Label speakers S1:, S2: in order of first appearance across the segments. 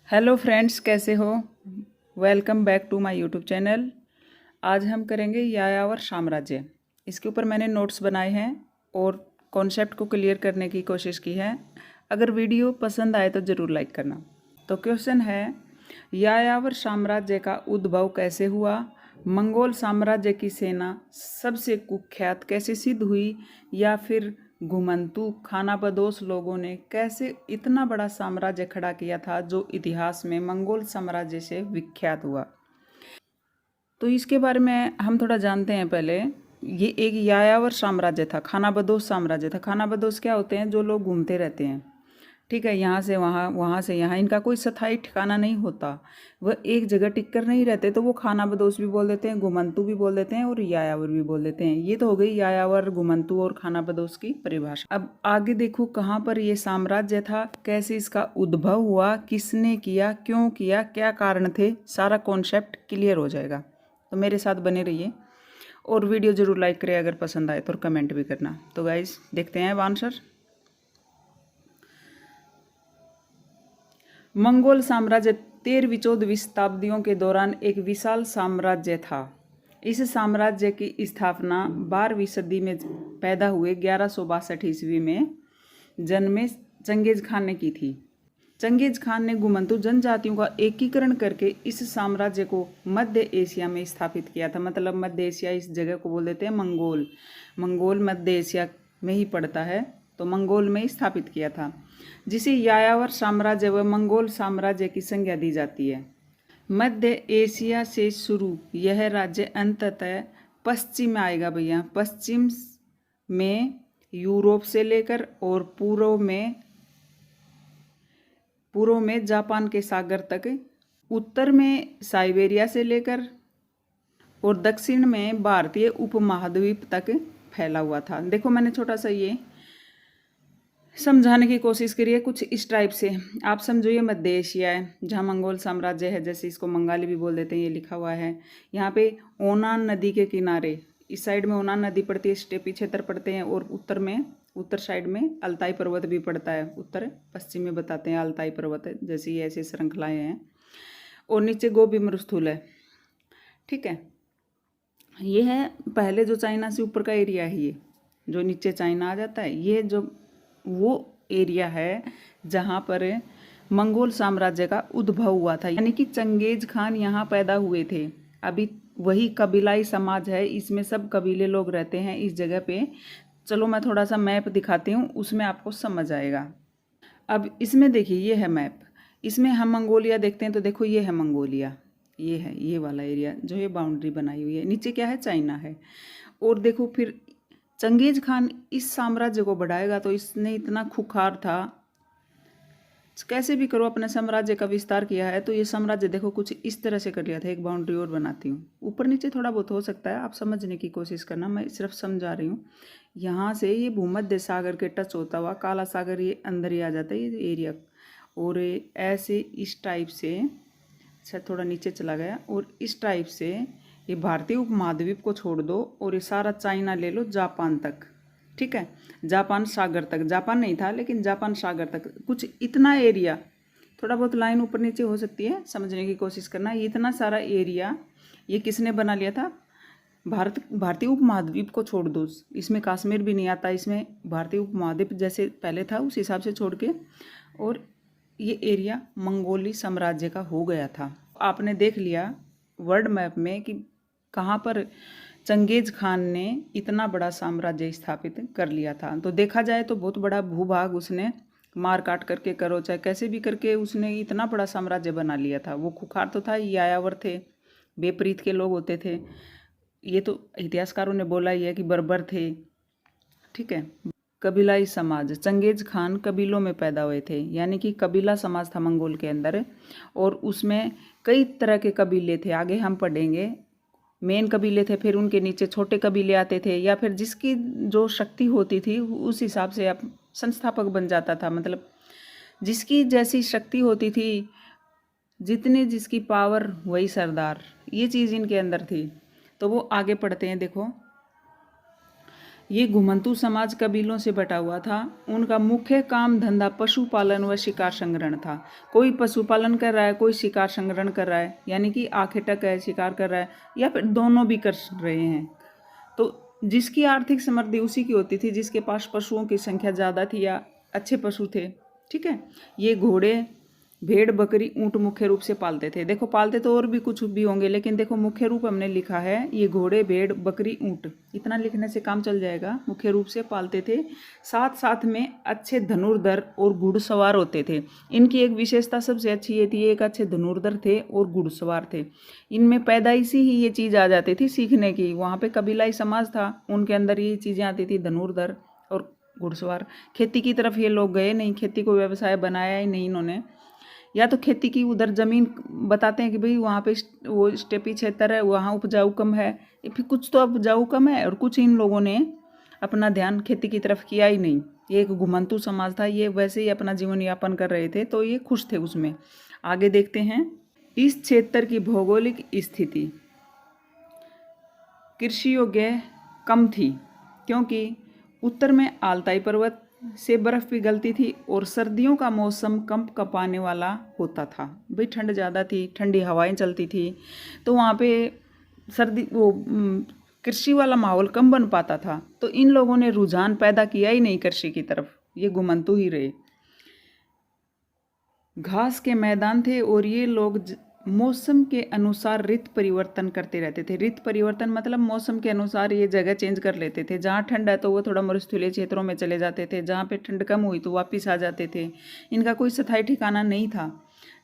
S1: Hello friends, कैसे हो? Welcome back to my YouTube channel. आज हम करेंगे यायावर साम्राज्य। इसके ऊपर मैंने नोट्स बनाए हैं और कॉन्सेप्ट को क्लियर करने की कोशिश की है। अगर वीडियो पसंद आए तो ज़रूर लाइक करना। तो क्वेश्चन है, यायावर साम्राज्य का उद्भव कैसे हुआ? मंगोल साम्राज्य की सेना सबसे कुख्यात कैसे सिद्ध हुई? या फिर घुमंतू खानाबदोश लोगों ने कैसे इतना बड़ा साम्राज्य खड़ा किया था जो इतिहास में मंगोल साम्राज्य से विख्यात हुआ? तो इसके बारे में हम थोड़ा जानते हैं पहले। ये एक यायावर साम्राज्य था, खानाबदोश साम्राज्य था। खानाबदोश क्या होते हैं? जो लोग घूमते रहते हैं, ठीक है, यहाँ से वहाँ, वहाँ से यहाँ, इनका कोई स्थायी ठिकाना नहीं होता। वह एक जगह टिक कर नहीं रहते, तो वो खानाबदोश भी बोल देते हैं, घुमंतू भी बोल देते हैं और यायावर भी बोल देते हैं। ये तो हो गई यायावर, घुमंतू और खानाबदोश की परिभाषा। अब आगे देखो, कहाँ पर ये साम्राज्य था, कैसे इसका उद्भव हुआ, किसने किया, क्यों किया, क्या कारण थे, सारा कॉन्सेप्ट क्लियर हो जाएगा। तो मेरे साथ बने रहिए और वीडियो ज़रूर लाइक करें अगर पसंद आए तो, और कमेंट भी करना। तो गाइस देखते हैं अब आंसर। मंगोल साम्राज्य 13वीं-14वीं शताब्दियों के दौरान एक विशाल साम्राज्य था। इस साम्राज्य की स्थापना 12वीं सदी में पैदा हुए 1162 ईस्वी में जन्मे चंगेज खान ने की थी। चंगेज खान ने घुमंतू जनजातियों का एकीकरण करके इस साम्राज्य को मध्य एशिया में स्थापित किया था। मतलब मध्य एशिया, इस जगह को बोल देते हैं मंगोल। मंगोल मध्य एशिया में ही पड़ता है, तो मंगोल में स्थापित किया था, जिसे यायावर साम्राज्य व मंगोल साम्राज्य की संज्ञा दी जाती है। मध्य एशिया से शुरू यह राज्य अंततः पश्चिम में आएगा भैया। पश्चिम में यूरोप से लेकर और पूर्व में जापान के सागर तक, उत्तर में साइबेरिया से लेकर और दक्षिण में भारतीय उपमहाद्वीप तक फैला हुआ था। देखो, मैंने छोटा सा ये समझाने की कोशिश करिए कुछ इस टाइप से। आप समझो ये मध्य एशिया है जहाँ मंगोल साम्राज्य है, जैसे इसको मंगाली भी बोल देते हैं, ये लिखा हुआ है। यहाँ पे ओनान नदी के किनारे, इस साइड में ओनान नदी पड़ती है, स्टेपी क्षेत्र पड़ते हैं, और उत्तर साइड में अल्ताई पर्वत भी पड़ता है। उत्तर पश्चिम में बताते हैं अल्ताई पर्वत है, जैसे ये ऐसी श्रृंखलाएँ हैं। और नीचे गोबी मरुस्थल है, ठीक है। ये है पहले जो चाइना से ऊपर का एरिया है, ये जो नीचे चाइना आ जाता है, ये जो वो एरिया है जहाँ पर मंगोल साम्राज्य का उद्भव हुआ था। यानी कि चंगेज खान यहाँ पैदा हुए थे। अभी वही कबीलाई समाज है, इसमें सब कबीले लोग रहते हैं इस जगह पे। चलो मैं थोड़ा सा मैप दिखाती हूँ, उसमें आपको समझ आएगा। अब इसमें देखिए, ये है मैप, इसमें हम मंगोलिया देखते हैं, तो देखो ये है मंगोलिया, ये है ये वाला एरिया जो ये बाउंड्री बनाई हुई है। नीचे क्या है? चाइना है। और देखो फिर चंगेज खान इस साम्राज्य को बढ़ाएगा, तो इसने इतना खुखार था, कैसे भी करो अपने साम्राज्य का विस्तार किया है। तो ये साम्राज्य देखो कुछ इस तरह से कर लिया था। एक बाउंड्री और बनाती हूँ, ऊपर नीचे थोड़ा बहुत हो सकता है, आप समझने की कोशिश करना, मैं सिर्फ समझा रही हूँ। यहाँ से ये भूमध्य सागर के टच होता हुआ काला सागर ये अंदर ही आ जाता है, ये एरिया। और ऐसे इस टाइप से, अच्छा थोड़ा नीचे चला गया, और इस टाइप से ये भारतीय उपमहाद्वीप को छोड़ दो और ये सारा चाइना ले लो जापान तक, ठीक है, जापान सागर तक। जापान नहीं था लेकिन जापान सागर तक कुछ इतना एरिया, थोड़ा बहुत लाइन ऊपर नीचे हो सकती है, समझने की कोशिश करना। ये इतना सारा एरिया ये किसने बना लिया था? भारतीय उपमहाद्वीप को छोड़ दो, इसमें कश्मीर भी नहीं आता, इसमें भारतीय उपमहाद्वीप जैसे पहले था उस हिसाब से छोड़ के, और ये एरिया मंगोली साम्राज्य का हो गया था। आपने देख लिया वर्ल्ड मैप में कि कहाँ पर चंगेज खान ने इतना बड़ा साम्राज्य स्थापित कर लिया था। तो देखा जाए तो बहुत बड़ा भूभाग उसने मार काट करके करो चाहे कैसे भी करके उसने इतना बड़ा साम्राज्य बना लिया था। वो खुखार तो था, यायावर थे, बेपरीत के लोग होते थे। ये तो इतिहासकारों ने बोला ही है कि बर्बर थे, ठीक है। कबीलाई समाज, चंगेज खान कबीलों में पैदा हुए थे, यानी कि कबीला समाज था मंगोल के अंदर, और उसमें कई तरह के कबीले थे। आगे हम पढ़ेंगे, मेन कबीले थे, फिर उनके नीचे छोटे कबीले आते थे, या फिर जिसकी जो शक्ति होती थी उस हिसाब से आप संस्थापक बन जाता था। मतलब जिसकी जैसी शक्ति होती थी, जितनी जिसकी पावर वही सरदार, ये चीज़ इनके अंदर थी। तो वो आगे पढ़ते हैं, देखो ये घुमंतू समाज कबीलों से बटा हुआ था। उनका मुख्य काम धंधा पशुपालन व शिकार संग्रहण था। कोई पशुपालन कर रहा है, कोई शिकार संग्रहण कर रहा है, यानी कि आखेटक है, शिकार कर रहा है, या फिर दोनों भी कर रहे हैं। तो जिसकी आर्थिक समृद्धि उसी की होती थी जिसके पास पशुओं की संख्या ज़्यादा थी या अच्छे पशु थे। ठीक है। ये घोड़े, भेड़, बकरी, ऊंट मुख्य रूप से पालते थे। देखो पालते तो और भी कुछ भी होंगे, लेकिन देखो मुख्य रूप हमने लिखा है ये घोड़े, भेड़, बकरी, ऊंट, इतना लिखने से काम चल जाएगा। मुख्य रूप से पालते थे। साथ साथ में अच्छे धनुर्धर और घुड़सवार होते थे। इनकी एक विशेषता सबसे अच्छी ये थी, एक अच्छे धनुर्धर थे और घुड़सवार थे। इनमें पैदाइशी ही ये चीज़ आ जाती थी सीखने की। वहाँ पे कबीलाई समाज था, उनके अंदर ये चीज़ें आती थी, धनुर्धर और घुड़सवार। खेती की तरफ ये लोग गए नहीं, खेती को व्यवसाय बनाया ही नहीं इन्होंने। या तो खेती की उधर ज़मीन बताते हैं कि भाई वहाँ पे वो स्टेपी क्षेत्र है, वहाँ उपजाऊ कम है, फिर कुछ तो उपजाऊ कम है, और कुछ इन लोगों ने अपना ध्यान खेती की तरफ किया ही नहीं। ये एक घुमंतू समाज था, ये वैसे ही अपना जीवन यापन कर रहे थे, तो ये खुश थे उसमें। आगे देखते हैं। इस क्षेत्र की भौगोलिक स्थिति कृषि योग्य कम थी, क्योंकि उत्तर में आलताई पर्वत से बर्फ़ पिघलती थी और सर्दियों का मौसम कम कपाने वाला होता था। भाई ठंड ज़्यादा थी, ठंडी हवाएं चलती थी, तो वहाँ पे सर्दी वो कृषि वाला माहौल कम बन पाता था। तो इन लोगों ने रुझान पैदा किया ही नहीं कृषि की तरफ, ये घुमंतू ही रहे। घास के मैदान थे और ये लोग मौसम के अनुसार ऋतु परिवर्तन करते रहते थे। ऋतु परिवर्तन मतलब मौसम के अनुसार ये जगह चेंज कर लेते थे। जहाँ ठंड है तो वो थोड़ा मरुस्थलीय क्षेत्रों में चले जाते थे, जहाँ पे ठंड कम हुई तो वापस आ जाते थे। इनका कोई स्थायी ठिकाना नहीं था।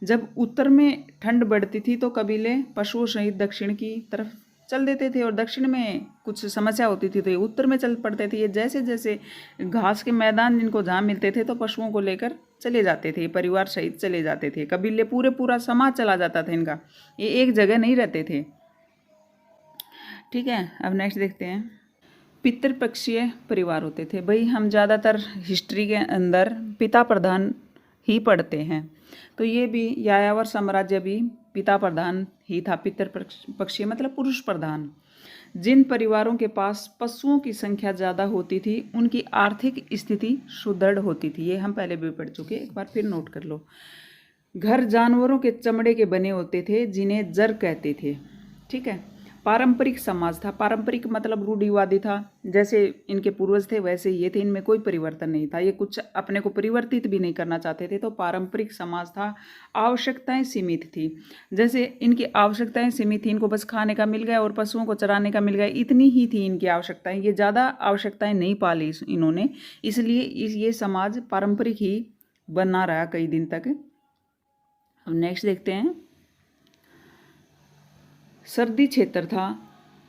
S1: जब उत्तर में ठंड बढ़ती थी तो कबीले पशुओं सहित दक्षिण की तरफ चल देते थे, और दक्षिण में कुछ समस्या होती थी तो ये उत्तर में चल पड़ते थे। ये जैसे जैसे घास के मैदान इनको जहाँ मिलते थे तो पशुओं को लेकर चले जाते थे, परिवार सहित चले जाते थे। कबीले पूरा समाज चला जाता था इनका, ये एक जगह नहीं रहते थे। ठीक है, अब नेक्स्ट देखते हैं। पितृपक्षीय परिवार होते थे। भाई हम ज़्यादातर हिस्ट्री के अंदर पिता प्रधान ही पढ़ते हैं, तो ये भी यायावर साम्राज्य भी पिता प्रधान ही था। पितृपक्षीय मतलब पुरुष प्रधान। जिन परिवारों के पास पशुओं की संख्या ज़्यादा होती थी उनकी आर्थिक स्थिति सुदृढ़ होती थी। ये हम पहले भी पढ़ चुके, एक बार फिर नोट कर लो। घर जानवरों के चमड़े के बने होते थे जिन्हें जर कहते थे। ठीक है। पारंपरिक समाज था। पारंपरिक मतलब रूढ़िवादी था, जैसे इनके पूर्वज थे वैसे ये थे, इनमें कोई परिवर्तन नहीं था। ये कुछ अपने को परिवर्तित भी नहीं करना चाहते थे, तो पारंपरिक समाज था। आवश्यकताएं सीमित थी। जैसे इनकी आवश्यकताएं सीमित थी, इनको बस खाने का मिल गया और पशुओं को चराने का मिल गया, इतनी ही थी इनकी आवश्यकताएं। ये ज़्यादा आवश्यकताएं नहीं पाली इन्होंने, इसलिए ये समाज पारंपरिक ही बना रहा कई दिन तक। अब नेक्स्ट देखते हैं। सर्दी क्षेत्र था,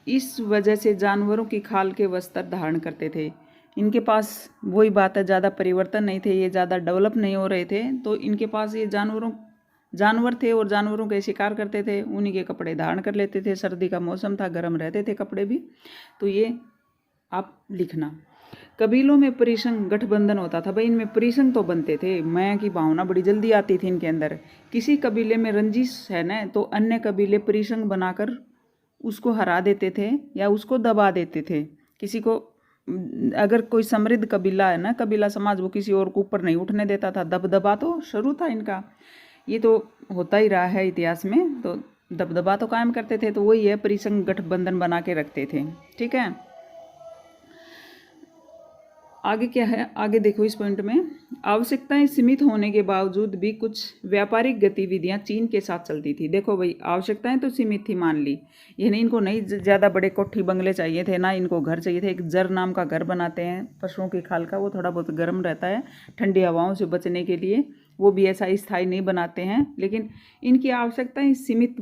S1: इस वजह से जानवरों की खाल के वस्त्र धारण करते थे। इनके पास वही बात है, ज़्यादा परिवर्तन नहीं थे, ये ज़्यादा डेवलप नहीं हो रहे थे, तो इनके पास ये जानवर थे और जानवरों के शिकार करते थे, उन्हीं के कपड़े धारण कर लेते थे। सर्दी का मौसम था, गर्म रहते थे कपड़े भी, तो ये आप लिखना। कबीलों में परिसंघ गठबंधन होता था। भाई इनमें परिसंघ तो बनते थे, मैं की भावना बड़ी जल्दी आती थी इनके अंदर। किसी कबीले में रंजिश है ना, तो अन्य कबीले परिसंघ बनाकर उसको हरा देते थे या उसको दबा देते थे। किसी को अगर कोई समृद्ध कबीला है ना, कबीला समाज, वो किसी और को ऊपर नहीं उठने देता था। दबदबा तो शुरू था इनका, ये तो होता ही रहा है इतिहास में, तो दबदबा तो कायम करते थे। तो वही है, परिसंघ गठबंधन बना के रखते थे। ठीक है, आगे क्या है, आगे देखो इस पॉइंट में। आवश्यकताएं सीमित होने के बावजूद भी कुछ व्यापारिक गतिविधियां चीन के साथ चलती थी। देखो भाई, आवश्यकताएं तो सीमित थी मान ली, यानी इनको नहीं ज़्यादा बड़े कोठी बंगले चाहिए थे, ना इनको घर चाहिए थे। एक जर नाम का घर बनाते हैं पशुओं की खाल का, वो थोड़ा बहुत गर्म रहता है ठंडी हवाओं से बचने के लिए, वो भी ऐसा स्थायी नहीं बनाते हैं। लेकिन इनकी आवश्यकताएँ सीमित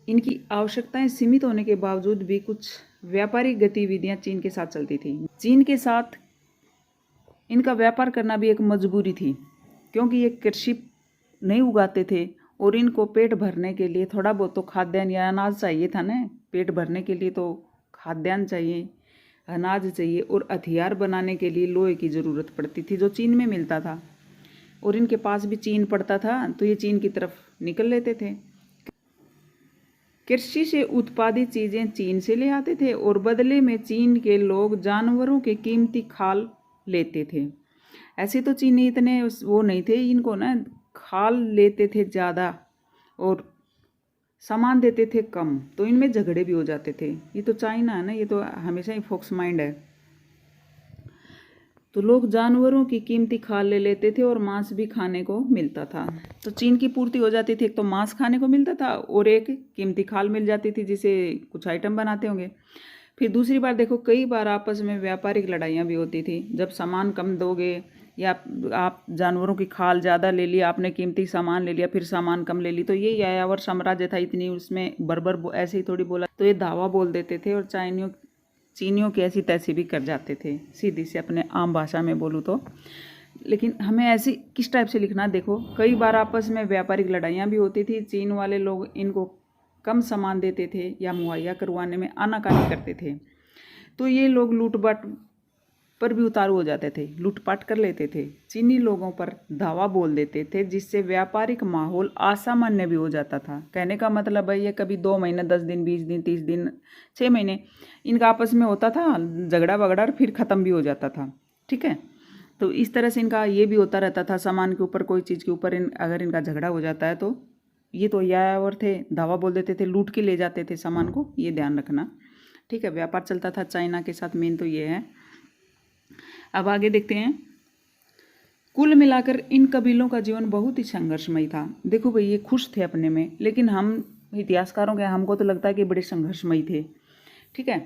S1: इनकी आवश्यकताएं सीमित होने के बावजूद भी कुछ व्यापारिक गतिविधियां चीन के साथ चलती थी। चीन के साथ इनका व्यापार करना भी एक मजबूरी थी, क्योंकि ये कृषि नहीं उगाते थे और इनको पेट भरने के लिए थोड़ा बहुत तो खाद्यान्न या अनाज चाहिए था ना। पेट भरने के लिए तो खाद्यान्न चाहिए, अनाज चाहिए, और हथियार बनाने के लिए लोहे की ज़रूरत पड़ती थी, जो चीन में मिलता था। और इनके पास भी चीन पड़ता था, तो ये चीन की तरफ निकल लेते थे। कृषि से उत्पादित चीजें चीन से ले आते थे और बदले में चीन के लोग जानवरों के कीमती खाल लेते थे। ऐसे तो चीनी इतने वो नहीं थे, इनको ना खाल लेते थे ज़्यादा और सामान देते थे कम, तो इनमें झगड़े भी हो जाते थे। ये तो चाइना है ना, ये तो हमेशा ही फोक्स माइंड है। तो लोग जानवरों की कीमती खाल ले लेते थे और मांस भी खाने को मिलता था। तो चीन की पूर्ति हो जाती थी, एक तो मांस खाने को मिलता था और एक कीमती खाल मिल जाती थी जिसे कुछ आइटम बनाते होंगे। फिर दूसरी बार देखो, कई बार आपस में व्यापारिक लड़ाइयाँ भी होती थी। जब सामान कम दोगे या आप जानवरों की खाल ज़्यादा ले लिया, आपने कीमती सामान ले लिया, फिर सामान कम ले ली, तो ये यायावर साम्राज्य था, इतनी उसमें बर्बर ऐसे ही थोड़ी बोला तो ये दावा बोल देते थे और चीनियों की ऐसी तैसी भी कर जाते थे, सीधी से अपने आम भाषा में बोलूँ तो। लेकिन हमें ऐसी किस टाइप से लिखना, देखो कई बार आपस में व्यापारिक लड़ाइयाँ भी होती थी। चीन वाले लोग इनको कम सामान देते थे या मुहैया करवाने में आनाकानी करते थे, तो ये लोग लूटपाट पर भी उतारू हो जाते थे, लूटपाट कर लेते थे, चीनी लोगों पर धावा बोल देते थे, जिससे व्यापारिक माहौल असामान्य भी हो जाता था। कहने का मतलब है ये कभी 2 महीने, 10 दिन, 20 दिन, 30 दिन, 6 महीने इनका आपस में होता था झगड़ा वगड़ा, फिर ख़त्म भी हो जाता था। ठीक है, तो इस तरह से इनका ये भी होता रहता था। सामान के ऊपर, कोई चीज़ के ऊपर अगर इनका झगड़ा हो जाता है तो ये तो यायावर थे, धावा बोल देते थे, लूट के ले जाते थे सामान को, ये ध्यान रखना। ठीक है, व्यापार चलता था चाइना के साथ, मेन तो ये है। अब आगे देखते हैं। कुल मिलाकर इन कबीलों का जीवन बहुत ही संघर्षमयी था। देखो भाई, ये खुश थे अपने में, लेकिन हम इतिहासकारों के हमको तो लगता है कि बड़े संघर्षमयी थे। ठीक है,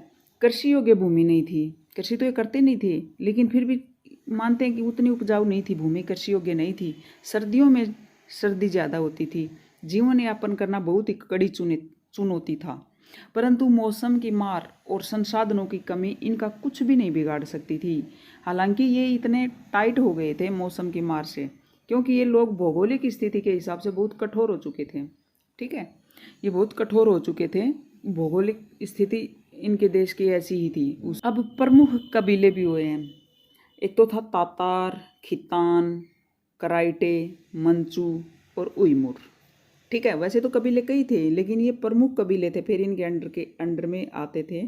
S1: कृषि योग्य भूमि नहीं थी, कृषि तो ये करते नहीं थे, लेकिन फिर भी मानते हैं कि उतनी उपजाऊ नहीं थी भूमि, कृषि योग्य नहीं थी। सर्दियों में सर्दी ज़्यादा होती थी, जीवन यापन करना बहुत ही कड़ी चुनौती था। परंतु मौसम की मार और संसाधनों की कमी इनका कुछ भी नहीं बिगाड़ सकती थी। हालांकि ये इतने टाइट हो गए थे मौसम की मार से, क्योंकि ये लोग भौगोलिक स्थिति के हिसाब से बहुत कठोर हो चुके थे। ठीक है, ये बहुत कठोर हो चुके थे, भौगोलिक स्थिति इनके देश की ऐसी ही थी। अब प्रमुख कबीले भी हुए हैं। एक तो था तातार, खितान, कराइटे, मंचू और उइमुर। ठीक है, वैसे तो कबीले कई थे, लेकिन ये प्रमुख कबीले थे, फिर इनके अंडर में आते थे।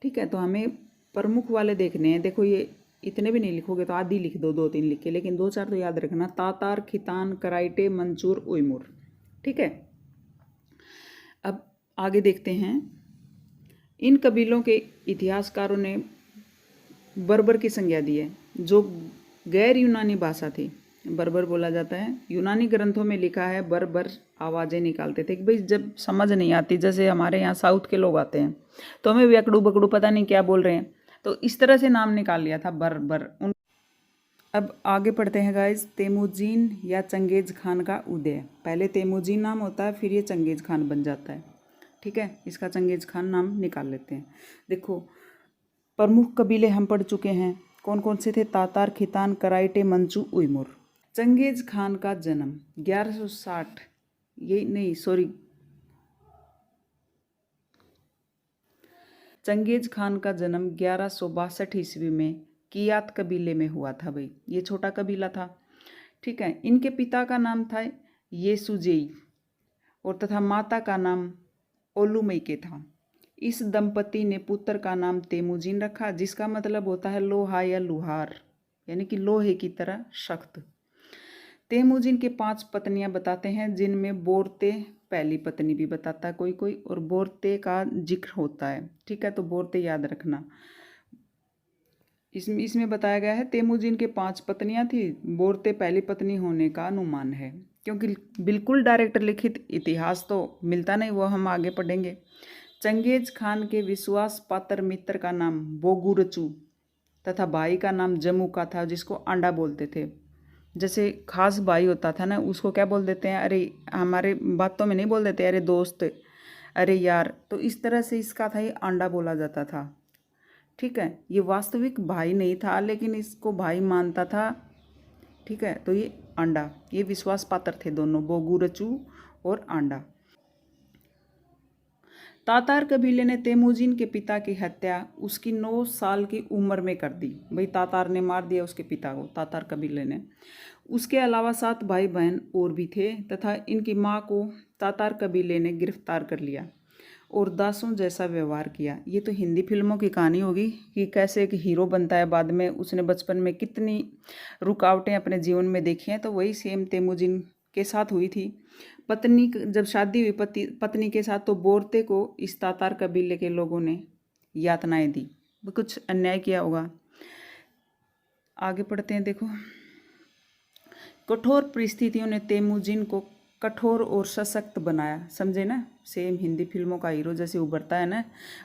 S1: ठीक है, तो हमें प्रमुख वाले देखने हैं। देखो, ये इतने भी नहीं लिखोगे तो आधी लिख दो, 2-3 लिख के, लेकिन 2-4 तो याद रखना। Tatar, खितान, कराइटे, manchurian, उइमुर। ठीक है, अब आगे देखते हैं। इन कबीलों के इतिहासकारों ने बर्बर की संज्ञा दी है, जो गैर यूनानी भाषा थी। बर्बर बोला जाता है। यूनानी ग्रंथों में लिखा है बर्बर आवाज़ें निकालते थे कि भाई जब समझ नहीं आती, जैसे हमारे यहाँ साउथ के लोग आते हैं तो हमें व्यकड़ू बकड़ू पता नहीं क्या बोल रहे हैं, तो इस तरह से नाम निकाल लिया था बर्बर। अब आगे पढ़ते हैं गाइज। तेमुजीन या चंगेज खान का उदय। पहले तेमुजीन नाम होता है, फिर ये चंगेज खान बन जाता है। ठीक है, इसका चंगेज खान नाम निकाल लेते हैं। देखो, प्रमुख कबीले हम पढ़ चुके हैं, कौन कौन से थे? तातार, खितान, कराइटे, मंचू, उइमुर। चंगेज खान का जन्म 1160, ये नहीं सॉरी, चंगेज खान का जन्म 1162 ईस्वी में कियात कबीले में हुआ था। भाई ये छोटा कबीला था। ठीक है, इनके पिता का नाम था येसुजेई और तथा माता का नाम ओलुमेके था। इस दंपति ने पुत्र का नाम तेमुजीन रखा, जिसका मतलब होता है लोहा या लुहार, यानी कि लोहे की तरह सख्त। तेमुजीन के 5 पत्नियां बताते हैं, जिनमें बोरते पहली पत्नी भी बताता है कोई कोई, और बोरते का जिक्र होता है। ठीक है, तो बोरते याद रखना। इसमें बताया गया है तेमुजीन के 5 पत्नियां थी, बोरते पहली पत्नी होने का अनुमान है, क्योंकि बिल्कुल डायरेक्ट लिखित इतिहास तो मिलता नहीं, वो हम आगे पढ़ेंगे। चंगेज खान के विश्वास पात्र मित्र का नाम बोगुरचू तथा भाई का नाम जम्मू का था, जिसको आंडा बोलते थे। जैसे खास भाई होता था ना, उसको क्या बोल देते हैं? अरे, हमारे बातों में नहीं बोल देते अरे दोस्त, अरे यार, तो इस तरह से इसका था ये आंडा बोला जाता था। ठीक है, ये वास्तविक भाई नहीं था, लेकिन इसको भाई मानता था। ठीक है, तो ये आंडा, ये विश्वास पात्र थे दोनों, बोगुरचू और आंडा। तातार कबीले ने तेमुजीन के पिता की हत्या उसकी 9 साल की उम्र में कर दी। भाई तातार ने मार दिया उसके पिता को, तातार कबीले ने। उसके अलावा 7 भाई बहन और भी थे तथा इनकी माँ को तातार कबीले ने गिरफ्तार कर लिया। और दासों जैसा व्यवहार किया। ये तो हिंदी फिल्मों की कहानी होगी कि कैसे एक हीरो बनता है, बाद में उसने बचपन में कितनी रुकावटें अपने जीवन में देखी हैं। तो वही सेम तेमुजिन के साथ हुई थी। पत्नी जब शादी हुई पत्नी के साथ, तो बोरते को इस तातार कबीले के लोगों ने यातनाएं दी, कुछ अन्याय किया होगा। आगे पढ़ते हैं। देखो, कठोर परिस्थितियों ने तेमुजिन को कठोर और सशक्त बनाया। समझे ना, सेम हिंदी फिल्मों का हीरो जैसे उभरता है ना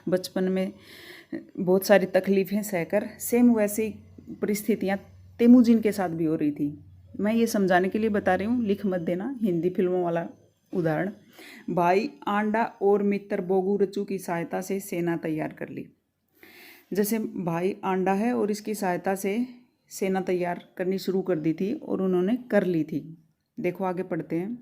S1: बचपन में बहुत सारी तकलीफ़ें सहकर, सेम वैसी परिस्थितियाँ तेमुजिन के साथ भी हो रही थी। मैं ये समझाने के लिए बता रही हूँ, लिख मत देना, हिंदी फिल्मों वाला उदाहरण। भाई आंडा और मित्र बोगुरचू की सहायता से सेना तैयार कर ली। जैसे भाई आंडा है और इसकी सहायता से सेना तैयार करनी शुरू कर दी थी और उन्होंने कर ली थी। देखो आगे पढ़ते हैं।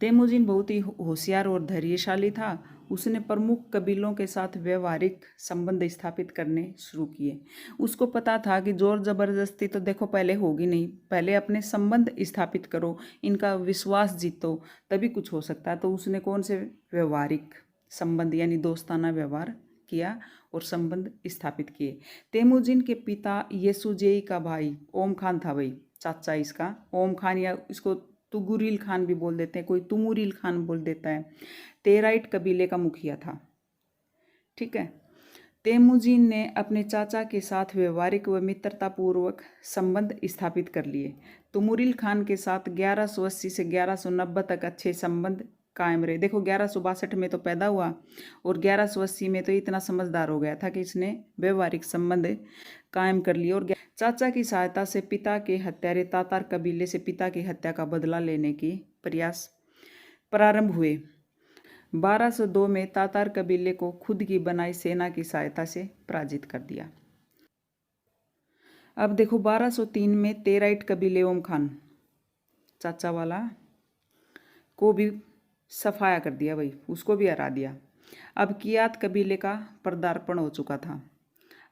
S1: तेमुजिन बहुत ही होशियार और धैर्यशाली था। उसने प्रमुख कबीलों के साथ व्यवहारिक संबंध स्थापित करने शुरू किए। उसको पता था कि जोर जबरदस्ती तो देखो पहले होगी नहीं, पहले अपने संबंध स्थापित करो, इनका विश्वास जीतो, तभी कुछ हो सकता है। तो उसने कौन से व्यवहारिक संबंध यानी दोस्ताना व्यवहार किया और संबंध स्थापित किए। तेमुजिन के पिता येसुजेई का भाई ओम खान था, भाई चाचा इसका ओम खान, या इसको तुगुरिल खान भी बोल देते हैं, कोई तुमुरिल खान बोल देता है, तेराइट कबीले का मुखिया था। ठीक है। तेमुजिन ने अपने चाचा के साथ व्यवहारिक व मित्रतापूर्वक संबंध स्थापित कर लिए। तुमुरिल खान के साथ 1180 से 1190 तक अच्छे संबंध कायम रहे। देखो 1162 में तो पैदा हुआ और 1180 में तो इतना समझदार हो गया था कि इसने व्यवहारिक संबंध कायम कर लिए। और चाचा की सहायता से पिता के हत्यारे तातार कबीले से पिता की हत्या का बदला लेने की प्रयास प्रारंभ हुए। 1202 में तातार कबीले को खुद की बनाई सेना की सहायता से पराजित कर दिया। अब देखो 1203 में तेराइट कबीले ओम खान चाचा वाला को भी सफाया कर दिया, भाई उसको भी हरा दिया। अब कियात कबीले का पदार्पण हो चुका था।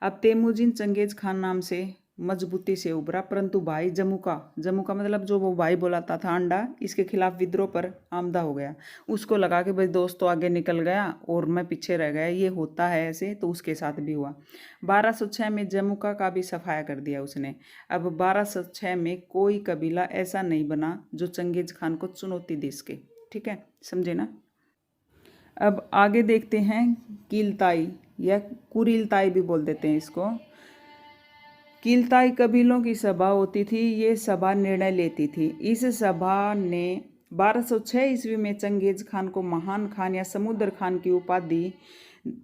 S1: अब तेमुजिन चंगेज खान नाम से मजबूती से उभरा, परंतु भाई जम्मू का मतलब जो वो भाई बुलाता था अंडा, इसके खिलाफ विद्रोह पर आमदा हो गया। उसको लगा कि भाई दोस्त तो आगे निकल गया और मैं पीछे रह गया, ये होता है ऐसे, तो उसके साथ भी हुआ। 1206 में जम्मुका का भी सफाया कर दिया उसने। अब 1206 में कोई कबीला ऐसा नहीं बना जो चंगेज खान को चुनौती दे सके। ठीक है, समझे ना। अब आगे देखते हैं कीलताई या कुरीलताई भी बोल देते हैं इसको। कीलताई कबीलों की सभा होती थी, ये सभा निर्णय लेती थी। इस सभा ने 1206 ईस्वी में चंगेज खान को महान खान या समुद्र खान की उपाधि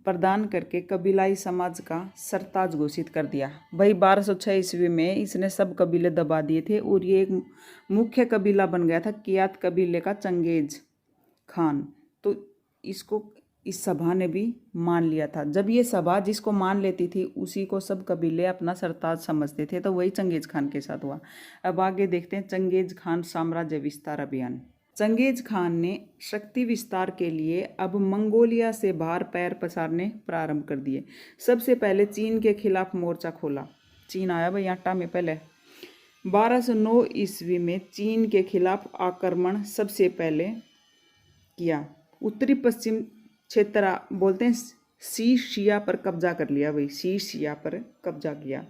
S1: प्रदान करके कबीलाई समाज का सरताज घोषित कर दिया। भाई 1206 ईस्वी में इसने सब कबीले दबा दिए थे और ये एक मुख्य कबीला बन गया था कियात कबीले का चंगेज खान। तो इसको इस सभा ने भी मान लिया था। जब ये सभा जिसको मान लेती थी उसी को सब कबीले अपना सरताज समझते थे, तो वही चंगेज खान के साथ हुआ। अब आगे देखते हैं चंगेज खान साम्राज्य विस्तार अभियान। चंगेज खान ने शक्ति विस्तार के लिए अब मंगोलिया से बाहर पैर पसारने प्रारंभ कर दिए। सबसे पहले चीन के खिलाफ मोर्चा खोला। चीन आया भाई आटा में पहले। 1209 ईस्वी में चीन के खिलाफ आक्रमण सबसे पहले किया। उत्तरी पश्चिम क्षेत्र बोलते हैं सी शिया पर कब्जा कर लिया, भाई सी शिया पर कब्जा किया।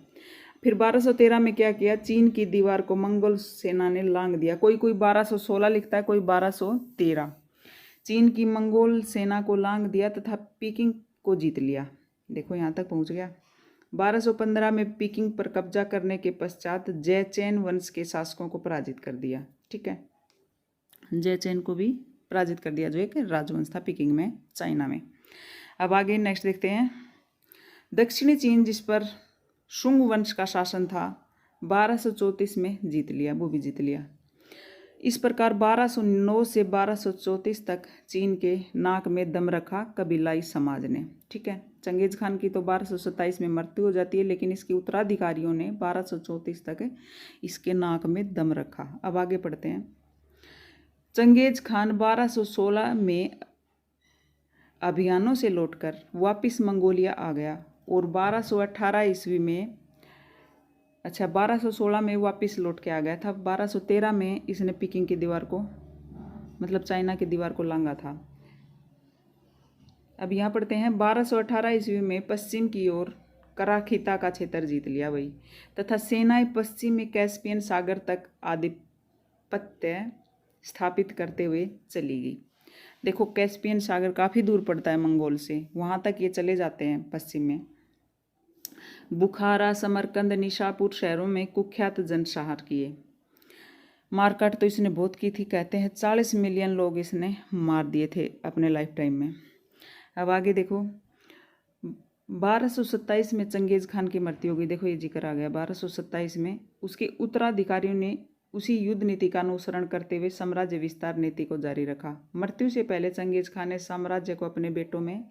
S1: फिर 1213 में क्या किया, चीन की दीवार को मंगोल सेना ने लांग दिया। कोई 1216 लिखता है, कोई 1213। चीन की मंगोल सेना को लांग दिया तथा पीकिंग को जीत लिया। देखो यहाँ तक पहुँच गया। 1215 में पीकिंग पर कब्जा करने के पश्चात जयचैन वंश के शासकों को पराजित कर दिया। ठीक है, जयचैन को भी पराजित कर दिया, जो एक राजवंश था पीकिंग में, चाइना में। अब आगे नेक्स्ट देखते हैं। दक्षिणी चीन जिस पर शुंग वंश का शासन था 1234 में जीत लिया, वो भी जीत लिया। इस प्रकार 1209 से 1234 तक चीन के नाक में दम रखा कबीलाई समाज ने। ठीक है, चंगेज खान की तो 1227 में मृत्यु हो जाती है, लेकिन इसके उत्तराधिकारियों ने 1234 तक इसके नाक में दम रखा। अब आगे पढ़ते हैं। चंगेज खान 1216 में अभियानों से लौटकर वापस मंगोलिया आ गया और 1218 ईस्वी में 1216 में वापस लौट के आ गया था। 1213 में इसने पीकिंग की दीवार को मतलब चाइना की दीवार को लांगा था। अब यहाँ पढ़ते हैं 1218 ईस्वी में पश्चिम की ओर कराखीता का क्षेत्र जीत लिया वही, तथा सेनाएं पश्चिम में कैस्पियन सागर तक आधिपत्य स्थापित करते हुए चली गई। देखो कैस्पियन सागर काफ़ी दूर पड़ता है मंगोल से, वहाँ तक ये चले जाते हैं पश्चिम में। बुखारा, समरकंद, निशापुर शहरों में कुख्यात जनसंहार किए। मारकाट तो इसने बहुत की थी, कहते हैं 40 मिलियन लोग इसने मार दिए थे अपने लाइफ टाइम में। अब आगे देखो 1227 में चंगेज खान की मृत्यु हो गई। देखो ये जिक्र आ गया 1227 में। उसके उत्तराधिकारियों ने उसी युद्ध नीति का अनुसरण करते हुए साम्राज्य विस्तार नीति को जारी रखा। मृत्यु से पहले चंगेज खान ने साम्राज्य को अपने बेटों में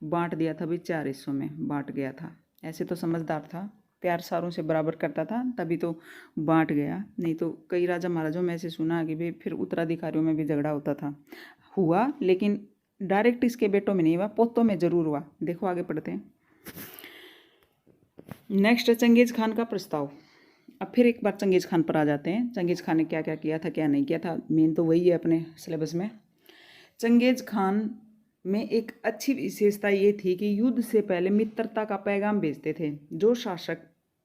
S1: बांट दिया था, भाई 4 हिस्सों में बांट गया था। ऐसे तो समझदार था, प्यार सारों से बराबर करता था, तभी तो बांट गया। नहीं तो कई राजा महाराजों में ऐसे सुना कि भाई फिर उत्तराधिकारियों में भी झगड़ा होता था। हुआ लेकिन डायरेक्ट इसके बेटों में नहीं हुआ, पोतों में जरूर हुआ। देखो आगे पढ़ते हैं। नेक्स्ट चंगेज खान का प्रस्ताव। अब फिर एक बार चंगेज खान पर आ जाते हैं। चंगेज खान ने क्या क्या किया था, क्या नहीं किया था, मेन तो वही है अपने सिलेबस में। चंगेज खान में एक अच्छी विशेषता ये थी कि युद्ध से पहले मित्रता का पैगाम भेजते थे। जो शासक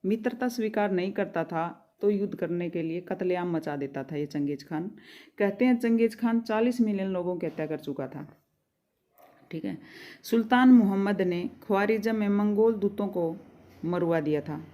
S1: मित्रता स्वीकार नहीं करता था तो युद्ध करने के लिए कत्लेआम मचा देता था ये चंगेज खान। कहते हैं चंगेज खान 40 मिलियन लोगों की हत्या कर चुका था। ठीक है। सुल्तान मोहम्मद ने ख्वारिज़म में मंगोल दूतों को मरवा दिया था।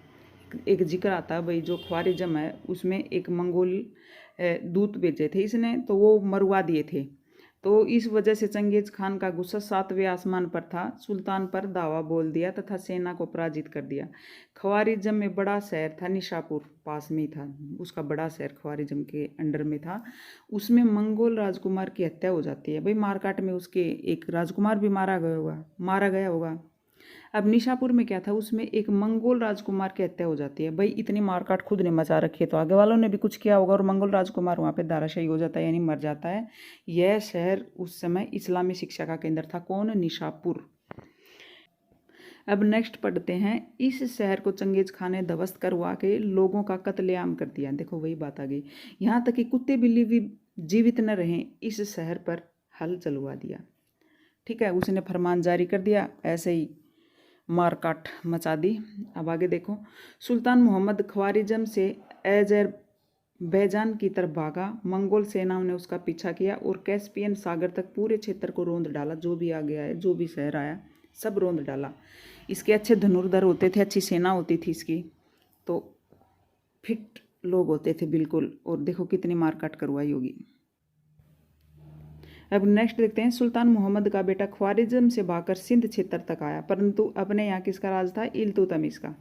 S1: एक जिक्र आता है भाई, जो ख्वारिज़म है उसमें एक मंगोल दूत भेजे थे इसने, तो वो मरवा दिए थे। तो इस वजह से चंगेज खान का गुस्सा 7वें आसमान पर था। सुल्तान पर दावा बोल दिया तथा सेना को पराजित कर दिया। ख्वारिज़म में बड़ा शहर था, निशापुर पास में ही था उसका बड़ा शहर, ख्वारिज़म के अंडर में था। उसमें मंगोल राजकुमार की हत्या हो जाती है। भाई मारकाट में उसके एक राजकुमार भी मारा गया होगा। अब निशापुर में क्या था, उसमें एक मंगोल राजकुमार की हत्या हो जाती है। भाई इतनी मारकाट खुद ने मचा रखी है तो आगे वालों ने भी कुछ किया होगा, और मंगोल राजकुमार वहाँ पे धाराशायी हो जाता है, यानी मर जाता है। यह शहर उस समय इस्लामी शिक्षा का केंद्र था। कौन? निशापुर। अब नेक्स्ट पढ़ते हैं। इस शहर को चंगेज खान ने ध्वस्त करवा के लोगों का कत्लेआम कर दिया। देखो वही बात आ गई, यहाँ तक कि कुत्ते बिल्ली भी जीवित न रहें, इस शहर पर हल चलवा दिया। ठीक है, उसने फरमान जारी कर दिया, ऐसे ही मारकाट मचा दी। अब आगे देखो, सुल्तान मोहम्मद ख्वारिज़म से अज़रबैजान की तरफ भागा। मंगोल सेनाओं ने उसका पीछा किया और कैस्पियन सागर तक पूरे क्षेत्र को रोंद डाला। जो भी आ गया है, जो भी शहर आया, सब रोंद डाला। इसके अच्छे धनुर्धर होते थे, अच्छी सेना होती थी इसकी, तो फिट लोग होते थे बिल्कुल। और देखो कितनी मारकाट करवाई होगी। अब नेक्स्ट देखते हैं। सुल्तान मोहम्मद का बेटा ख्वारिज़म से भागकर सिंध क्षेत्र तक आया, परंतु अपने यहाँ किसका राज था? इल्तुतमिश का।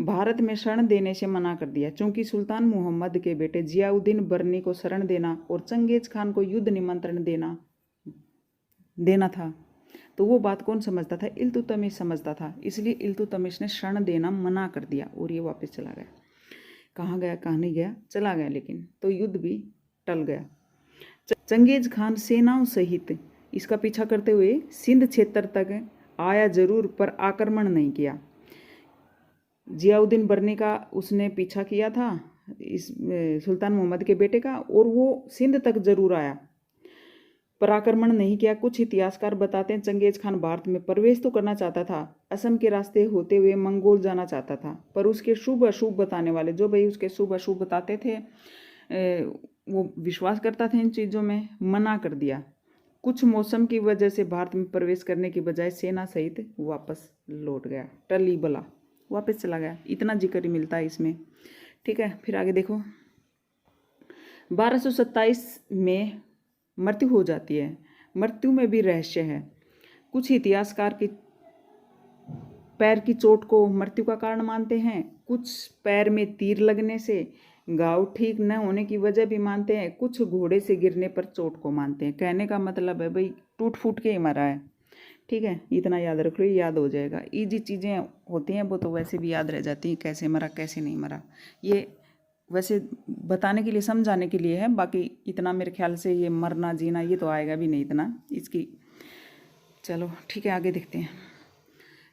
S1: भारत में शरण देने से मना कर दिया, क्योंकि सुल्तान मोहम्मद के बेटे जियाउद्दीन बर्नी को शरण देना और चंगेज खान को युद्ध निमंत्रण देना था। तो वो बात कौन समझता था? इल्तुतमिश समझता था। इसलिए इल्तुतमिश ने शरण देना मना कर दिया और ये वापस चला गया। कहाँ गया, कहाँ नहीं गया, चला गया, लेकिन तो युद्ध भी टल गया। चंगेज खान सेनाओं सहित इसका पीछा करते हुए सिंध क्षेत्र तक आया जरूर, पर आक्रमण नहीं किया। जियाउद्दीन बर्नी का उसने पीछा किया था, इस सुल्तान मोहम्मद के बेटे का, और वो सिंध तक जरूर आया पर आक्रमण नहीं किया। कुछ इतिहासकार बताते हैं चंगेज खान भारत में प्रवेश तो करना चाहता था, असम के रास्ते होते हुए मंगोल जाना चाहता था, पर उसके शुभ अशुभ बताने वाले, जो भाई उसके शुभ अशुभ बताते थे, वो विश्वास करता था इन चीज़ों में, मना कर दिया। कुछ मौसम की वजह से भारत में प्रवेश करने की बजाय सेना सहित वापस लौट गया, टली बला, वापस चला गया। इतना जिक्र ही मिलता है इसमें। ठीक है, फिर आगे देखो। 1227 में मृत्यु हो जाती है। मृत्यु में भी रहस्य है। कुछ इतिहासकार की पैर की चोट को मृत्यु का कारण मानते हैं, कुछ पैर में तीर लगने से घाव ठीक न होने की वजह भी मानते हैं, कुछ घोड़े से गिरने पर चोट को मानते हैं। कहने का मतलब है भाई टूट फूट के ही मरा है। ठीक है, इतना याद रख लो, याद हो जाएगा। ईजी चीज़ें होती हैं वो तो वैसे भी याद रह जाती हैं, कैसे मरा कैसे नहीं मरा, ये वैसे बताने के लिए, समझाने के लिए है। बाकी इतना मेरे ख्याल से ये मरना जीना ये तो आएगा भी नहीं इतना इसकी। चलो ठीक है, आगे देखते हैं।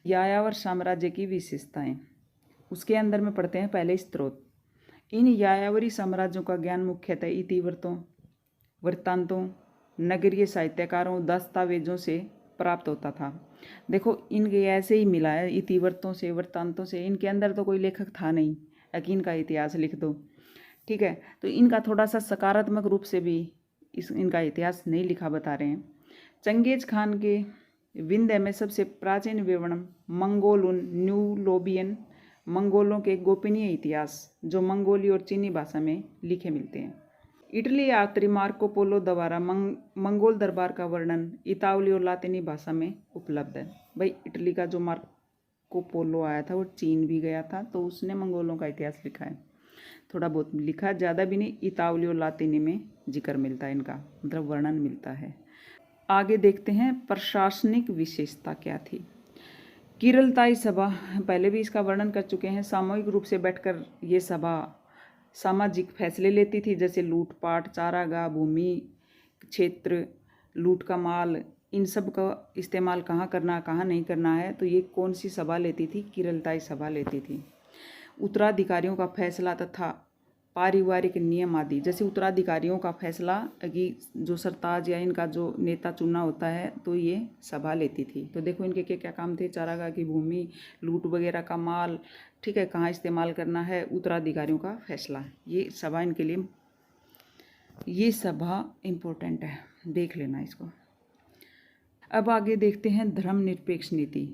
S1: यायावर साम्राज्य की विशेषताएं, उसके अंदर में पढ़ते हैं पहले स्त्रोत। इन यायावरी साम्राज्यों का ज्ञान मुख्यतः इतिवृत्तों, वृत्तांतों, नगरीय साहित्यकारों, दस्तावेजों से प्राप्त होता था। देखो इनके ऐसे ही मिला है इतिवृत्तों से, वृत्तांतों से, इनके अंदर तो कोई लेखक था नहीं, यकीन का इतिहास लिख दो, ठीक है। तो इनका थोड़ा सा सकारात्मक रूप से भी इनका इतिहास नहीं लिखा बता रहे हैं। चंगेज खान के विंध्य में सबसे प्राचीन विवरण मंगोलुन न्यूलोबियन, मंगोलों के गोपनीय इतिहास, जो मंगोली और चीनी भाषा में लिखे मिलते हैं। इटली यात्री मार्को पोलो द्वारा मंगोल दरबार का वर्णन इतावली और लातिनी भाषा में उपलब्ध है। भाई इटली का जो मार्को पोलो आया था वो चीन भी गया था, तो उसने मंगोलों का इतिहास लिखा है, थोड़ा बहुत लिखा, ज़्यादा भी नहीं। इतावली और लातिनी में जिक्र मिलता है इनका, मतलब वर्णन मिलता है। आगे देखते हैं प्रशासनिक विशेषता क्या थी। किरलताई सभा, पहले भी इसका वर्णन कर चुके हैं। सामूहिक रूप से बैठकर ये सभा सामाजिक फैसले लेती थी, जैसे लूटपाट, चारागाह, भूमि क्षेत्र, लूट का माल, इन सब का इस्तेमाल कहाँ करना कहाँ नहीं करना है, तो ये कौन सी सभा लेती थी? किरलताई सभा लेती थी। उत्तराधिकारियों का फैसला तथा पारिवारिक नियम आदि, जैसे उत्तराधिकारियों का फैसला कि जो सरताज या इनका जो नेता चुनना होता है, तो ये सभा लेती थी। तो देखो इनके क्या क्या काम थे, चारागाह की भूमि, लूट वगैरह का माल, ठीक है, कहाँ इस्तेमाल करना है, उत्तराधिकारियों का फैसला, ये सभा इनके लिए, ये सभा इम्पोर्टेंट है, देख लेना इसको। अब आगे देखते हैं धर्मनिरपेक्ष नीति।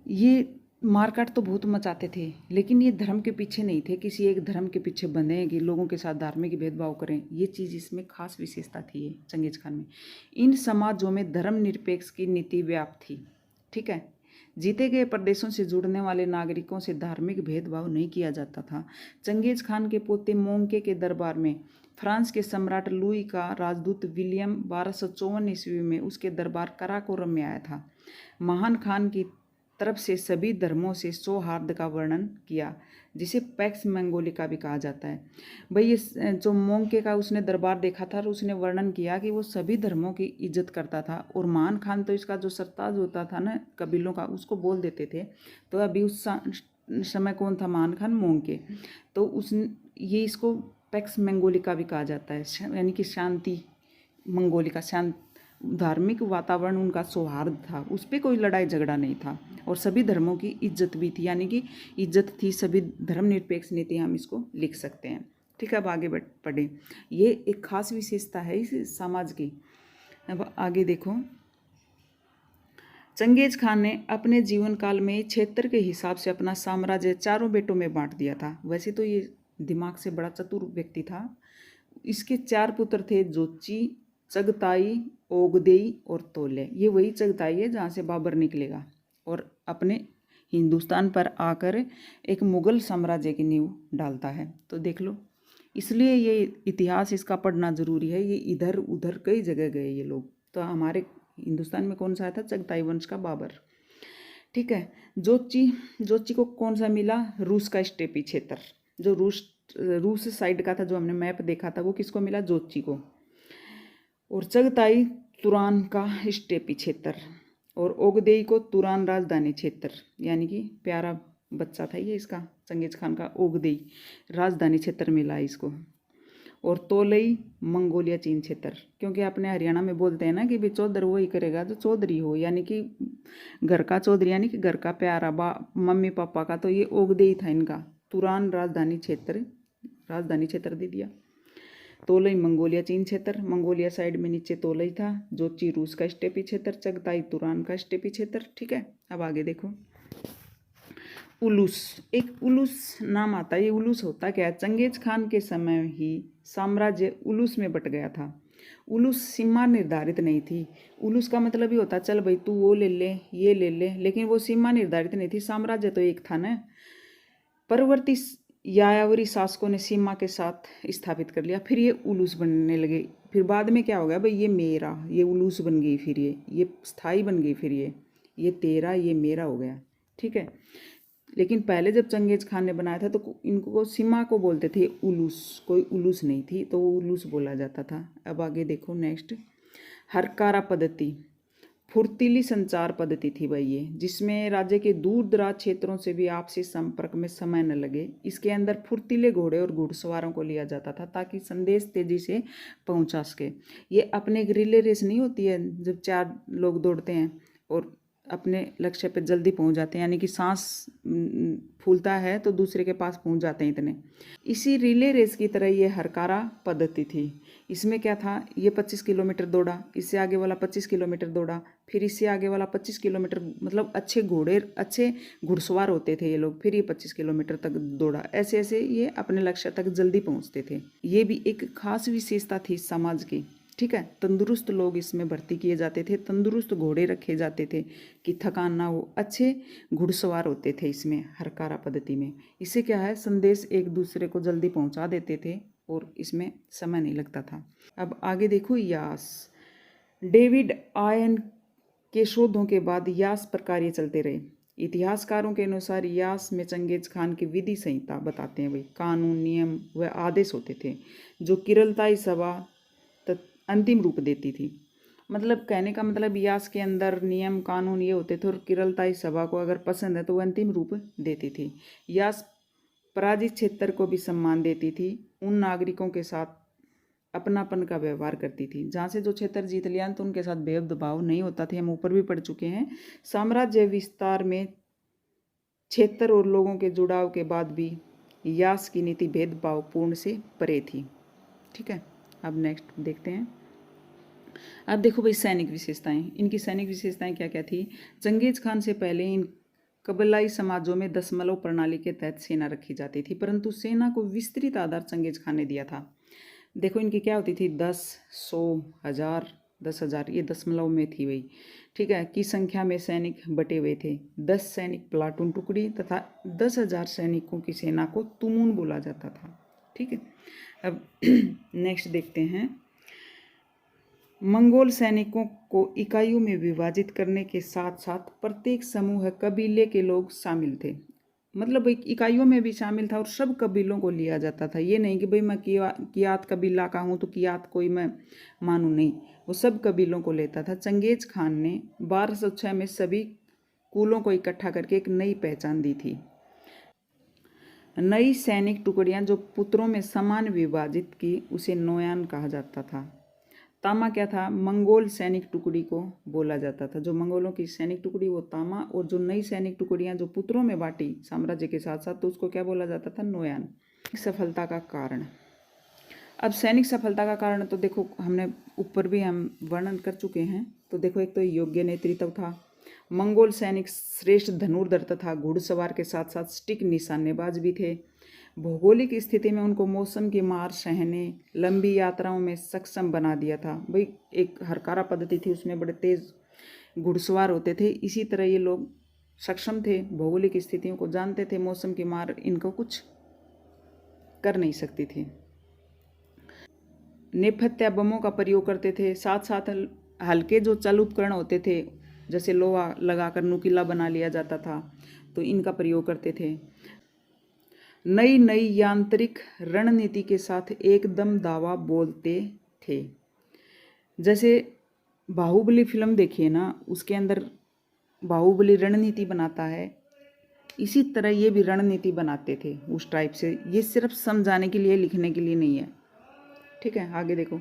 S1: ये मारकाट तो बहुत मचाते थे, लेकिन ये धर्म के पीछे नहीं थे, किसी एक धर्म के पीछे बंधे कि लोगों के साथ धार्मिक भेदभाव करें, ये चीज़ इसमें खास विशेषता थी ये चंगेज खान में। इन समाजों में धर्मनिरपेक्ष की नीति व्याप्त थी, ठीक है। जीते गए प्रदेशों से जुड़ने वाले नागरिकों से धार्मिक भेदभाव नहीं किया जाता था। चंगेज खान के पोते मोंके के दरबार में फ्रांस के सम्राट लुई का राजदूत विलियम 1254 ईस्वी में उसके दरबार कराकोरम में आया था। महान खान की तरफ से सभी धर्मों से सौहार्द का वर्णन किया, जिसे पैक्स मैंगोलिका भी कहा जाता है। भाई ये जो मोंके का उसने दरबार देखा था और उसने वर्णन किया कि वो सभी धर्मों की इज्जत करता था, और महान खान तो इसका जो सरताज होता था ना कबीलों का, उसको बोल देते थे। तो अभी उस समय कौन था महान खान? मोंके। तो उस ये इसको पैक्स मैंगोलिका भी कहा जाता है, यानी कि शांति मंगोलिका, शांत धार्मिक वातावरण उनका सौहार्द था, उस पर कोई लड़ाई झगड़ा नहीं था, और सभी धर्मों की इज्जत भी थी, यानी कि इज्जत थी, सभी धर्मनिरपेक्ष नीति हम इसको लिख सकते हैं, ठीक है। अब आगे पढ़ें, ये एक खास विशेषता है इस समाज की। अब आगे देखो, चंगेज खान ने अपने जीवन काल में क्षेत्र के हिसाब से अपना साम्राज्य चारों बेटों में बांट दिया था। वैसे तो ये दिमाग से बड़ा चतुर व्यक्ति था। इसके 4 पुत्र थे, जोची, चगताई, ओगदेई और तोले। ये वही चगताई है जहाँ से बाबर निकलेगा और अपने हिंदुस्तान पर आकर एक मुगल साम्राज्य की नींव डालता है। तो देख लो, इसलिए ये इतिहास इसका पढ़ना जरूरी है। ये इधर उधर कई जगह गए ये लोग। तो हमारे हिंदुस्तान में कौन सा आया था? चगताई वंश का बाबर, ठीक है। जोची को कौन सा मिला? रूस का स्टेपी क्षेत्र, जो रूस साइड का था, जो हमने मैप देखा था, वो किसको मिला? जोची को। और चगताई तुरान का स्टेपी क्षेत्र, और ओगदेई को तुरान राजधानी क्षेत्र, यानी कि प्यारा बच्चा था ये इसका चंगेज खान का, ओगदेई राजधानी क्षेत्र मिला इसको। और तोलई मंगोलिया चीन क्षेत्र, क्योंकि अपने हरियाणा में बोलते हैं ना कि भी चौधर वही करेगा जो चौधरी हो, यानी कि घर का चौधरी, यानी कि घर का प्यारा मम्मी पापा का। तो ये ओगदेई था इनका। तुरान राजधानी क्षेत्र दे दिया। तोलई मंगोलिया चीन क्षेत्र, मंगोलिया साइड में नीचे तोलई था। जोची रूस का स्टेपी क्षेत्र, चगताई तुरान का स्टेपी क्षेत्र, ठीक है। अब आगे देखो, उलूस, एक उलूस नाम आता है। ये उलूस होता क्या है? चंगेज खान के समय ही साम्राज्य उलूस में बट गया था। उलूस सीमा निर्धारित नहीं थी। उलूस का मतलब ये होता, चल भाई तू वो ले ले, ये ले ले, लेकिन वो सीमा निर्धारित नहीं थी। साम्राज्य तो एक था ना। परवर्ती यायावरी शासकों ने सीमा के साथ स्थापित कर लिया, फिर ये उलूस बनने लगे। फिर बाद में क्या हो गया भाई, ये मेरा, ये उलूस बन गई, फिर ये स्थाई बन गई, फिर ये तेरा, ये मेरा हो गया, ठीक है। लेकिन पहले जब चंगेज खान ने बनाया था तो इनको सीमा को बोलते थे उलूस, कोई उलूस नहीं थी, तो वो उलूस बोला जाता था। अब आगे देखो नेक्स्ट, हरकारा पद्धति। फुर्तीली संचार पद्धति थी भाई ये, जिसमें राज्य के दूर दराज क्षेत्रों से भी आपसी संपर्क में समय न लगे। इसके अंदर फुर्तीले घोड़े और घुड़सवारों को लिया जाता था ताकि संदेश तेजी से पहुंचा सके। ये अपने एक रिले रेस नहीं होती है जब 4 लोग दौड़ते हैं और अपने लक्ष्य पे जल्दी पहुंच जाते हैं, यानी कि सांस फूलता है तो दूसरे के पास पहुंच जाते हैं इतने। इसी रिले रेस की तरह ये हरकारा पद्धति थी। इसमें क्या था, ये 25 किलोमीटर दौड़ा, इससे आगे वाला 25 किलोमीटर दौड़ा, फिर इससे आगे वाला 25 किलोमीटर, मतलब अच्छे घोड़े अच्छे घुड़सवार होते थे ये लोग, फिर ये 25 किलोमीटर तक दौड़ा। ऐसे ऐसे ये अपने लक्ष्य तक जल्दी पहुंचते थे। ये भी एक खास विशेषता थी समाज की। ठीक है, तंदुरुस्त लोग इसमें भर्ती किए जाते थे, तंदुरुस्त घोड़े रखे जाते थे कि थकान ना हो। अच्छे घुड़सवार होते थे इसमें हरकारा पद्धति में। इससे क्या है, संदेश एक दूसरे को जल्दी पहुंचा देते थे और इसमें समय नहीं लगता था। अब आगे देखो, यास। डेविड आयन के शोधों के बाद यास पर कार्य चलते रहे। इतिहासकारों के अनुसार यास में चंगेज खान की विधि संहिता बताते हैं भाई, कानून नियम व आदेश होते थे जो किरलताई सभा अंतिम रूप देती थी। मतलब कहने का मतलब यास के अंदर नियम कानून ये होते थे और किरलताई सभा को अगर पसंद है तो वो अंतिम रूप देती थी। यास पराजित क्षेत्र को भी सम्मान देती थी, उन नागरिकों के साथ अपनापन का व्यवहार करती थी। जहाँ से जो क्षेत्र जीत लिया तो उनके साथ भेदभाव नहीं होता था। हम ऊपर भी पढ़ चुके हैं। साम्राज्य विस्तार में क्षेत्र और लोगों के जुड़ाव के बाद भी यास की नीति भेदभाव पूर्ण से परे थी। ठीक है, अब नेक्स्ट देखते हैं। अब देखो भाई, सैनिक विशेषताएं। इनकी सैनिक विशेषताएं क्या क्या थी। चंगेज खान से पहले इन कबीलाई समाजों में दशमलव प्रणाली के तहत सेना रखी जाती थी, परंतु सेना को विस्तृत आधार चंगेज खान ने दिया था। देखो इनकी क्या होती थी, 10, 100, 1000, 10,000, ये दशमलव में थी वही। ठीक है, की संख्या में सैनिक बटे हुए थे। 10 सैनिक प्लाटून टुकड़ी तथा 10,000 सैनिकों की सेना को तुमुन बोला जाता था। ठीक है, अब नेक्स्ट देखते हैं। मंगोल सैनिकों को इकाइयों में विभाजित करने के साथ साथ प्रत्येक समूह कबीले के लोग शामिल थे। मतलब एक इकाइयों में भी शामिल था और सब कबीलों को लिया जाता था। ये नहीं कि भाई मैं कियात कबीला का हूँ तो कियात कोई मैं मानूँ, नहीं, वो सब कबीलों को लेता था। चंगेज खान ने 1206 में सभी कुलों को इकट्ठा करके एक नई पहचान दी थी। नई सैनिक टुकड़ियाँ जो पुत्रों में समान विभाजित की उसे नोयान कहा जाता था। तामा क्या था, मंगोल सैनिक टुकड़ी को बोला जाता था। जो मंगोलों की सैनिक टुकड़ी वो तामा, और जो नई सैनिक टुकड़ियाँ जो पुत्रों में बांटी साम्राज्य के साथ साथ, तो उसको क्या बोला जाता था, नोयान। सफलता का कारण। अब सैनिक सफलता का कारण तो देखो हमने ऊपर भी हम वर्णन कर चुके हैं। तो देखो, एक तो योग्य नेतृत्व था। मंगोल सैनिक श्रेष्ठ धनुर्धर तथा घुड़सवार के साथ साथ सटीक निशानेबाज भी थे। भौगोलिक स्थिति में उनको मौसम की मार सहने, लंबी यात्राओं में सक्षम बना दिया था। भाई एक हरकारा पद्धति थी, उसमें बड़े तेज घुड़सवार होते थे। इसी तरह ये लोग सक्षम थे, भौगोलिक स्थितियों को जानते थे, मौसम की मार इनको कुछ कर नहीं सकती थी। नेपथ्य बमों का प्रयोग करते थे, साथ साथ हल्के जो चल उपकरण होते थे, जैसे लोहा लगाकर नुकीला बना लिया जाता था, तो इनका प्रयोग करते थे। नई नई यांत्रिक रणनीति के साथ एकदम दावा बोलते थे। जैसे बाहुबली फिल्म देखिए ना, उसके अंदर बाहुबली रणनीति बनाता है, इसी तरह ये भी रणनीति बनाते थे उस टाइप से। ये सिर्फ समझाने के लिए, लिखने के लिए नहीं है। ठीक है, आगे देखो।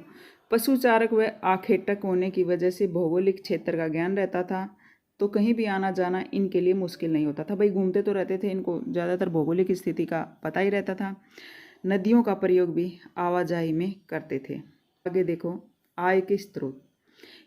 S1: पशुचारक व आखेटक होने की वजह से भौगोलिक क्षेत्र का ज्ञान रहता था, तो कहीं भी आना जाना इनके लिए मुश्किल नहीं होता था। भाई घूमते तो रहते थे, इनको ज़्यादातर भौगोलिक स्थिति का पता ही रहता था। नदियों का प्रयोग भी आवाजाही में करते थे। आगे देखो, आय के स्रोत।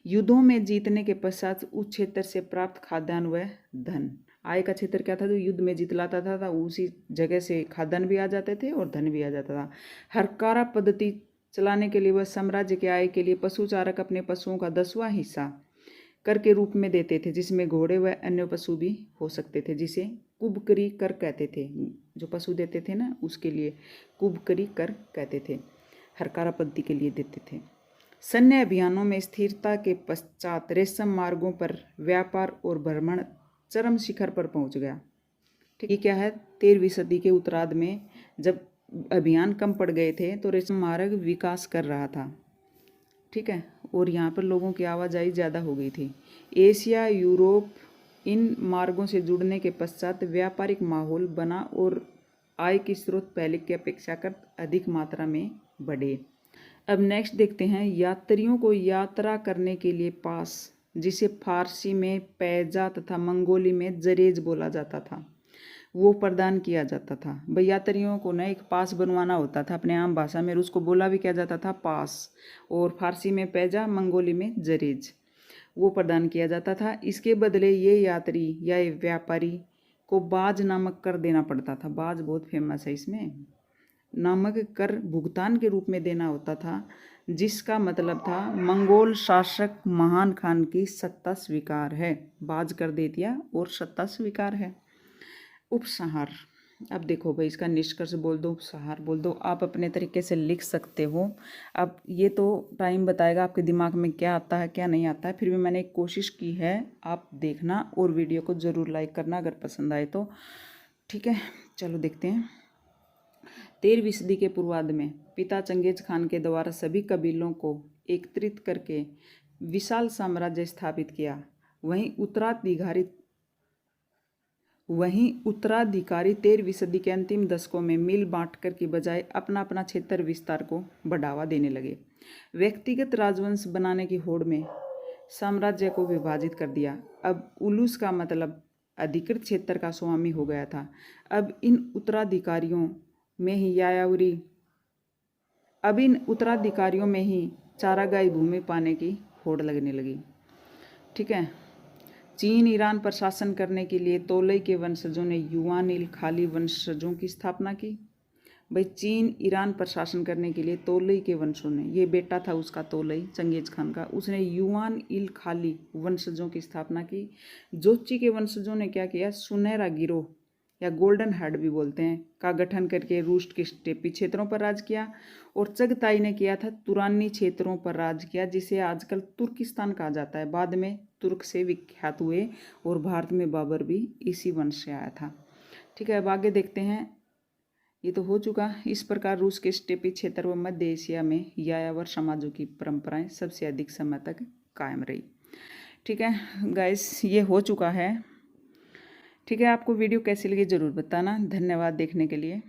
S1: युद्धों में जीतने के पश्चात उस क्षेत्र से प्राप्त खाद्यान्न व धन। आय का क्षेत्र क्या था, जो युद्ध में जीत लाता था, उसी जगह से खाद्यान्न भी आ जाते थे और धन भी आ जाता था। हरकारा पद्धति चलाने के लिए वह साम्राज्य के आय के लिए पशुचारक अपने पशुओं का 10वां हिस्सा कर के रूप में देते थे, जिसमें घोड़े व अन्य पशु भी हो सकते थे, जिसे कुबकरी कर कहते थे। जो पशु देते थे ना, उसके लिए कुबकरी कर कहते थे। हरकारा पद्धति के लिए देते थे। सैन्य अभियानों में स्थिरता के पश्चात रेशम मार्गों पर व्यापार और भ्रमण चरम शिखर पर पहुंच गया। ठीक, ये क्या है, 13वीं सदी के उत्तरार्ध में जब अभियान कम पड़ गए थे तो रेशम मार्ग विकास कर रहा था। ठीक है। और यहाँ पर लोगों की आवाजाही ज़्यादा हो गई थी। एशिया, यूरोप इन मार्गों से जुड़ने के पश्चात व्यापारिक माहौल बना और आय के स्रोत पहले की अपेक्षाकृत अधिक मात्रा में बढ़े। अब नेक्स्ट देखते हैं, यात्रियों को यात्रा करने के लिए पास, जिसे फारसी में पैजा तथा मंगोली में जरेज बोला जाता था, वो प्रदान किया जाता था। भाई यात्रियों को ना एक पास बनवाना होता था अपने आम भाषा में, उसको बोला भी क्या जाता था, पास, और फारसी में पैजा, मंगोली में जरेज, वो प्रदान किया जाता था। इसके बदले ये यात्री या ये व्यापारी को बाज नामक कर देना पड़ता था। बाज बहुत फेमस है, इसमें नामक कर भुगतान के रूप में देना होता था, जिसका मतलब था मंगोल शासक महान खान की सत्ता स्वीकार है। बाज कर दे दिया और सत्ता स्वीकार है। उपसंहार, अब देखो भाई इसका निष्कर्ष बोल दो, उपसंहार बोल दो, आप अपने तरीके से लिख सकते हो। अब ये तो टाइम बताएगा आपके दिमाग में क्या आता है क्या नहीं आता है, फिर भी मैंने एक कोशिश की है, आप देखना और वीडियो को ज़रूर लाइक करना अगर पसंद आए तो। ठीक है, चलो देखते हैं। 13वीं सदी के पूर्वार्ध में पिता चंगेज खान के द्वारा सभी कबीलों को एकत्रित करके विशाल साम्राज्य स्थापित किया। वहीं उत्तराधिकारी 13वीं सदी के अंतिम दशकों में मिल बांटकर की बजाय अपना अपना क्षेत्र विस्तार को बढ़ावा देने लगे। व्यक्तिगत राजवंश बनाने की होड़ में साम्राज्य को विभाजित कर दिया। अब उलूस का मतलब अधिकृत क्षेत्र का स्वामी हो गया था। अब इन उत्तराधिकारियों में ही चारागाही भूमि पाने की होड़ लगने लगी। ठीक है। चीन ईरान पर शासन करने के लिए तोलई के वंशजों ने युआन इल खाली वंशजों की स्थापना की। भाई चीन ईरान पर शासन करने के लिए तोलई के वंशों ने, ये बेटा था उसका तोलई चंगेज खान का, उसने युआन इल खाली वंशजों की स्थापना की। जोची के वंशजों ने क्या किया, सुनहरा गिरोह या गोल्डन हेड भी बोलते हैं का गठन करके रूस के स्टेपी क्षेत्रों पर राज किया। और चगताई ने किया था तुरानी क्षेत्रों पर राज किया, जिसे आजकल तुर्किस्तान कहा जाता है। बाद में तुर्क से विख्यात हुए और भारत में बाबर भी इसी वंश से आया था। ठीक है, अब आगे देखते हैं। ये तो हो चुका। इस प्रकार रूस के स्टेपी क्षेत्र व मध्य एशिया में यायावर समाजों की परंपराएं सबसे अधिक समय तक कायम रही। ठीक है गाइस, ये हो चुका है। ठीक है, आपको वीडियो कैसी लगी ज़रूर बताना। धन्यवाद देखने के लिए।